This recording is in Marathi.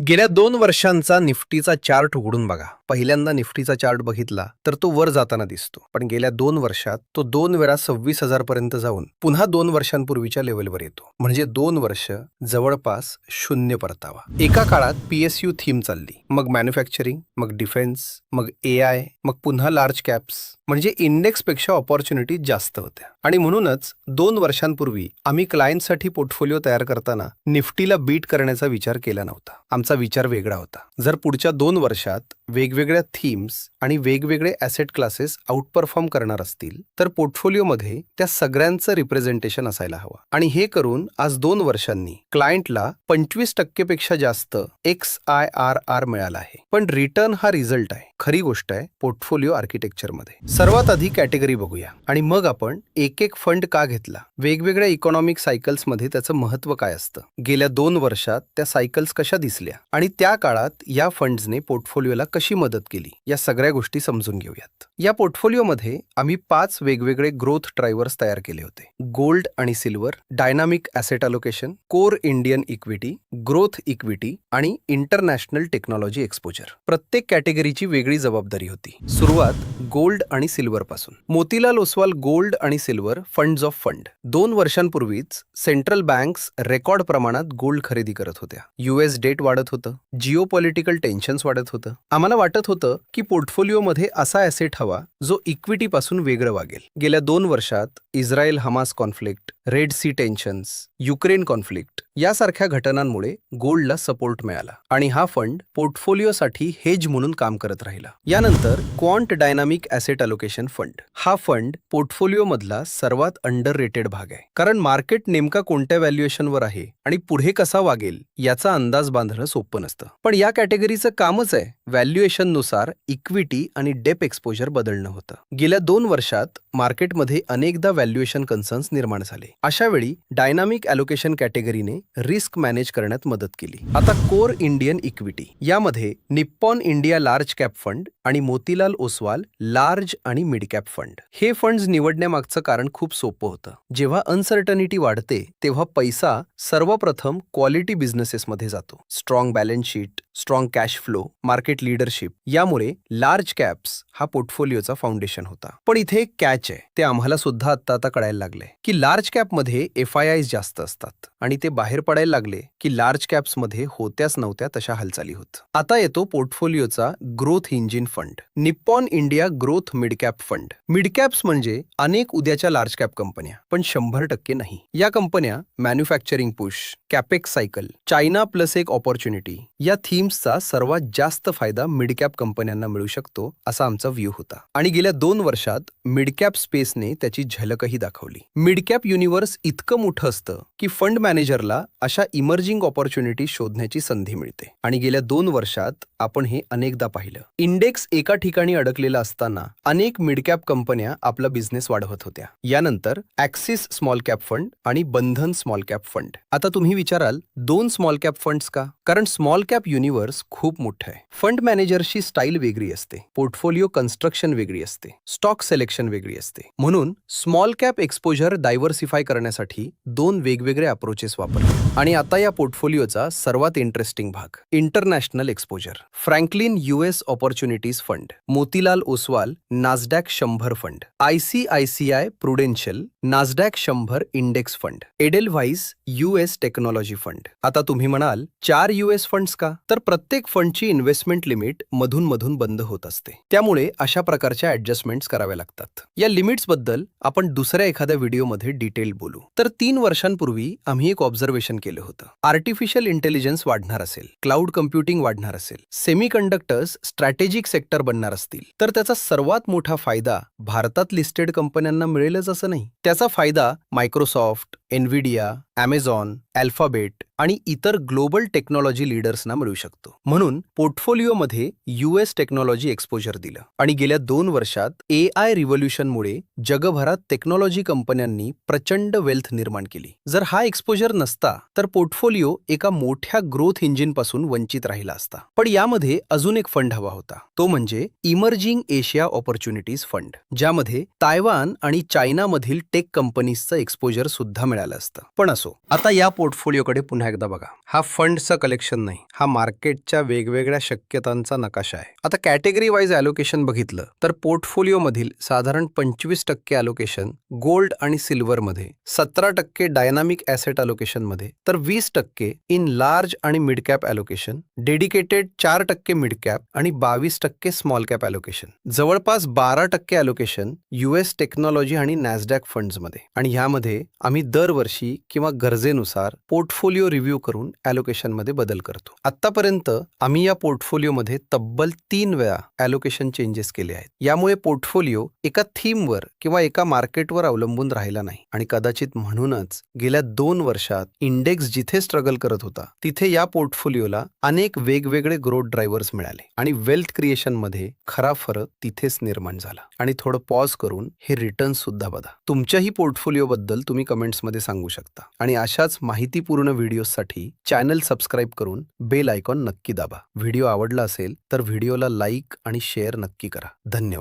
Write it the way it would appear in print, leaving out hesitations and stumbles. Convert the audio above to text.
गेल्या 2 वर्षांचा निफ्टीचा चार्ट उघडून बघा. पहिल्यांदा निफ्टीचा चार्ट बघितला तर तो वर जाताना दिसतो. पण गेल्या 2 वर्षात तो 2 वेळा 26,000 पर्यंत जाऊन पुन्हा 2 वर्षांपूर्वीच्या लेव्हलवर येतो. म्हणजे 2 वर्ष जवळपास शून्य परतावा. एका काळात PSU थीम चालली, मग मॅन्युफॅक्चरिंग, मग डिफेन्स, मग AI, मग पुन्हा लार्ज कॅप्स. म्हणजे इंडेक्सपेक्षा ऑपॉर्च्युनिटी जास्त होत्या. आणि म्हणूनच 2 वर्षांपूर्वी आम्ही क्लायंटसाठी पोर्टफोलिओ तयार करताना निफ्टीला बीट करण्याचा विचार केला नव्हता. आमचा विचार वेगळा होता. जर पुढच्या 2 वर्षात वेगवेगळ्या थीम्स आणि वेगवेगळे ॲसेट क्लासेस आउटपरफॉर्म करणार असतील तर पोर्टफोलिओमध्ये त्या सगळ्यांचं रिप्रेझेंटेशन असायला हवं. आणि हे करून आज 2 वर्षांनी क्लायंटला 25% पेक्षा जास्त XIRR मिळाला आहे. पण रिटर्न हा रिझल्ट आहे, खरी गोष्ट आहे पोर्टफोलिओ आर्किटेक्चरमध्ये. सर्वात आधी कॅटेगरी बघूया आणि मग आपण एक एक फंड का घेतला, वेगवेगळ्या इकॉनॉमिक सायकल्समध्ये त्याचं महत्त्व काय असतं, गेल्या 2 वर्षात त्या सायकल्स कशा दिसल्या आणि त्या काळात या फंड्सने पोर्टफोलिओला कशी मदत केली, या सगळ्या गोष्टी समजून घेऊयात. या पोर्टफोलिओमध्ये आम्ही 5 वेगवेगळे ग्रोथ ड्रायव्हर्स तयार केले होते. गोल्ड आणि silver, dynamic asset allocation, core Indian equity, growth equity आणि इंटरनॅशनल टेक्नॉलॉजी एक्सपोजर. प्रत्येक कॅटेगरीची वेगळी जबाबदारी होती. सुरुवात गोल्ड आणि सिल्वर पासून. मोतीलाल ओसवाल गोल्ड आणि सिल्वर फंड्स ऑफ फंड. 2 वर्षांपूर्वीच सेंट्रल बँक्स रेकॉर्ड प्रमाणात गोल्ड खरेदी करत होत्या. US डेट वाढत होतं, जिओपॉलिटिकल टेन्शन्स वाढत होतं. आम्हाला वाटत होतं की पोर्टफोलिओमध्ये असा ॲसेट हवा जो इक्विटीपासून वेगळं वागेल. गेल्या 2 वर्षात Israel Hamas conflict, red sea tensions, Ukraine conflict यासारख्या घटनांमुळे गोल्डला सपोर्ट मिळाला आणि हा फंड पोर्टफोलिओसाठी हेज म्हणून काम करत राहिला. यानंतर quant dynamic asset allocation fund. हा फंड पोर्टफोलिओमधला सर्वात अंडररेटेड भाग आहे, कारण मार्केट नेमका कोणत्या व्हॅल्युएशनवर आहे आणि पुढे कसा वागेल याचा अंदाज बांधणं सोपं नसतं. पण या कॅटेगरीचं कामच आहे व्हॅल्युएशननुसार इक्विटी आणि डेप एक्सपोजर बदलणं होतं. गेल्या 2 वर्षात मार्केटमध्ये अनेकदा व्हॅल्युएशन कन्सर्न्स निर्माण झाले. अशा वेळी डायनामिक ॲलोकेशन कॅटेगरीने रिस्क मॅनेज करण्यात मदत केली. आता कोर इंडियन इक्विटी यामध्ये Nippon India large cap fund आणि मोतीलाल ओसवाल लार्ज आणि मिड कॅप फंड. हे फंड्स निवडण्यामागचं कारण खूप सोपं होतं. जेव्हा अनसर्टनिटी वाढते तेव्हा पैसा सर्वप्रथम क्वालिटी बिझनेसेसमध्ये जातो. Strong balance sheet, strong cash flow, market leadership, यामुळे लार्ज कॅप्स हा पोर्टफोलिओचा फाउंडेशन होता. पण इथे एक कॅच आहे, ते आम्हाला सुद्धा आता कळायला लागले की लार्ज कॅपमध्ये FIIs जास्त असतात आणि ते बाहेर पडायला लागले की लार्ज कॅप्समध्ये होत्याच नव्हत्या तशा हालचाली होत. आता येतो पोर्टफोलिओचा growth engine fund, Nippon India growth mid cap fund. Mid caps म्हणजे अनेक उद्याच्या लार्ज कॅप कंपन्या, पण 100% नाही. या कंपन्या manufacturing push, capex cycle, China plus एक ऑपॉर्च्युनिटी या थीम्सचा सर्वात जास्त फायदा मिड कॅप कंपन्यांना मिळू शकतो असा आमचा व्ह्यू होता. आणि गेल्या 2 वर्षात मिड कॅप स्पेसने त्याची झलकही दाखवली. मिड कॅप युनिव्हर्स इतकं मोठं असतं की फंड मॅनेजरला अशा इमर्जिंग ऑपॉर्च्युनिटी शोधण्याची संधी मिळते. आणि गेल्या 2 वर्षात आपण हे अनेकदा पाहिलं. इंडेक्स एका ठिकाणी अडकलेला असताना अनेक मिड कॅप कंपन्या आपला बिझनेस वाढवत होत्या. यानंतर ॲक्सिस स्मॉल कॅप फंड आणि बंधन स्मॉल कॅप फंड. आता तुम्ही विचाराल 2 स्मॉल कॅप फंड्स का? कारण स्मॉल कॅप युनिव्हर्स खूप मोठं आहे. फंड मॅनेजरची स्टाईल वेगळी असते, पोर्टफोलिओ कन्स्ट्रक्शन वेगळी असते, स्टॉक सिलेक्शन वेगळी असते. म्हणून स्मॉल कॅप एक्सपोजर डायव्हर्सिफाय करण्यासाठी 2 वेगवेगळे अप्रोचेस वापरले. आणि आता या पोर्टफोलिओचा सर्वात इंटरेस्टिंग भाग, international exposure. Franklin US opportunities fund, Motilal Oswal Nasdaq 100 fund, ICICI Prudential Nasdaq 100 index fund, Edelweiss US technology fund. आता तुम्ही म्हणाल 4 US फंड्स का? तर प्रत्येक फंडची इन्व्हेस्टमेंट लिमिट मधून बंद होत असते, त्यामुळे अशा प्रकारच्या ॲडजस्टमेंट्स कराव्या लागतात. या लिमिट्स बद्दल आपण दुसऱ्या एखाद्या व्हिडिओमध्ये डिटेल बोलू. तर 3 वर्षांपूर्वी आम्ही एक ऑब्झर्वेशन केलं होतं. आर्टिफिशियल इंटेलिजन्स वाढणार असेल, क्लाउड कम्प्युटिंग वाढणार असेल, सेमीकंडक्टर्स स्ट्रॅटेजिक सेक्टर बनणार असतील तर त्याचा सर्वात मोठा फायदा भारतात लिस्टेड कंपन्यांना मिळेलच असं नाही. त्याचा फायदा मायक्रोसॉफ्ट, एनव्हिडिया, Amazon, अल्फाबेट आणि इतर ग्लोबल टेक्नॉलॉजी लीडर्सना मिळू शकतो. म्हणून पोर्टफोलिओमध्ये US टेक्नॉलॉजी एक्सपोजर दिलं. आणि गेल्या 2 वर्षात AI रिव्होल्यूशनमुळे जगभरात टेक्नॉलॉजी कंपन्यांनी प्रचंड वेल्थ निर्माण केली. जर हा एक्सपोजर नसता तर पोर्टफोलिओ एका मोठ्या ग्रोथ इंजिनपासून वंचित राहिला असता. पण यामध्ये अजून एक फंड हवा होता, तो म्हणजे इमर्जिंग एशिया ऑपॉर्च्युनिटीज फंड, ज्यामध्ये तायवान आणि चायनामधील टेक कंपनीजचं एक्सपोजर सुद्धा मिळालं असतं. पण आता या पोर्टफोलिओकडे पुन्हा एकदा बघा. हा फंडचं कलेक्शन नाही, हा मार्केटच्या वेगवेगळ्या शक्यतांचा नकाशा आहे. आता कॅटेगरी वाईज ॲलोकेशन बघितलं तर पोर्टफोलिओमधील साधारण 25% ॲलोकेशन गोल्ड आणि सिल्वरमध्ये, 17% डायनामिक ॲसेट ॲलोकेशनमध्ये, तर 20% इन लार्ज आणि mid cap allocation, dedicated 4% mid cap आणि 22% स्मॉल कॅप ॲलोकेशन. जवळपास 12% ॲलोकेशन US टेक्नॉलॉजी आणि नॅसडॅक फंड्समध्ये. आणि ह्यामध्ये आम्ही दरवर्षी किंवा गरजेनुसार पोर्टफोलिओ रिव्ह्यू करून ॲलोकेशनमध्ये बदल करतो. आत्तापर्यंत आम्ही या पोर्टफोलिओमध्ये तब्बल 3 वेळा ॲलोकेशन चेंजेस केले आहेत. यामुळे पोर्टफोलिओ एका थीमवर किंवा एका मार्केटवर अवलंबून राहिला नाही आणि कदाचित म्हणूनच गेल्या 2 वर्षात इंडेक्स जिथे स्ट्रगल करत होता तिथे या पोर्टफोलिओला अनेक वेगवेगळे ग्रोथ ड्रायव्हर्स मिळाले आणि वेल्थ क्रिएशनमध्ये खरा फरक तिथेच निर्माण झाला. आणि थोडं पॉज करून हे रिटर्न सुद्धा बघा. तुमच्याही पोर्टफोलिओबद्दल तुम्ही कमेंट्समध्ये सांगू शकता आणि अशाच माहितीपूर्ण व्हिडिओसाठी चॅनल सबस्क्राईब करून बेल आयकॉन नक्की दाबा. व्हिडिओ आवडला असेल तर व्हिडिओला लाईक आणि शेअर नक्की करा. धन्यवाद.